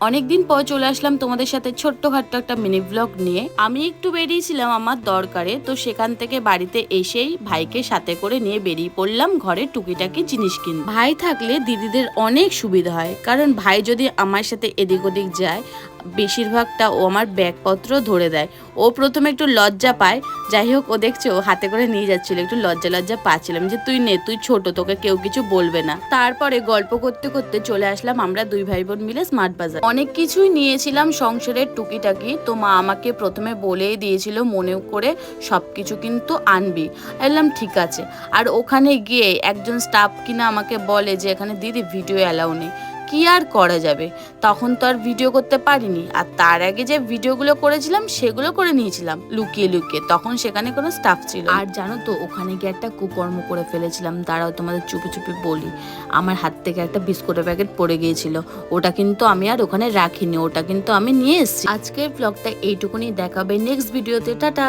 অনেকদিন পর চলে আসলাম তোমাদের সাথে ছোট্টখাট্ট একটা মিনি ব্লগ নিয়ে। আমি একটু বেরিয়েছিলাম আমার দরকারে, তো সেখান থেকে বাড়িতে এসেই ভাইকে সাথে করে নিয়ে বেরিয়ে পড়লাম ঘরে টুকিটাকি জিনিস কিনতে। ভাই থাকলে দিদিদের অনেক সুবিধা হয়, কারণ ভাই যদি আমার সাথে এদিক ওদিক যায় বেশিরভাগটা ও আমার ব্যাগপত্র ধরে দেয়। ও প্রথমে একটু লজ্জা পায়, যাই হোক ও দেখছে ও হাতে করে নিয়ে যাচ্ছিল, একটু লজ্জা লজ্জা পাচ্ছিলাম যে তুই নে, তুই ছোট, তোকে কেউ কিছু বলবে না। তারপরে গল্প করতে করতে চলে আসলাম আমরা দুই ভাই বোন মিলে স্মার্ট বাজার। অনেক কিছুই নিয়েছিলাম সংসারের টুকিটাকি, তো মা আমাকে প্রথমে বলেই দিয়েছিল মনে করে সবকিছু কিন্তু আনবি। বললাম ঠিক আছে। আর ওখানে গিয়ে একজন স্টাফ কিনা আমাকে বলে যে এখানে দিদি ভিডিও অ্যালাউ নেই। কি আর করা যাবে, তখন তো আর ভিডিও করতে পারিনি। আর তার আগে যে ভিডিওগুলো করেছিলাম সেগুলো করে নিয়েছিলাম লুকিয়ে লুকিয়ে, তখন সেখানে কোনো স্টাফ ছিল। আর জানো তো ওখানে গিয়ে একটা কুকর্ম করে ফেলেছিলাম, দাঁড়াও তোমাদের চুপি চুপি বলি। আমার হাত থেকে একটা বিস্কুটের প্যাকেট পড়ে গিয়েছিল, ওটা কিন্তু আমি আর ওখানে রাখিনি, ওটা কিন্তু আমি নিয়ে এসেছি। আজকের ব্লগটা এইটুকুনি, দেখাবে নেক্সট ভিডিওতে। টাটা।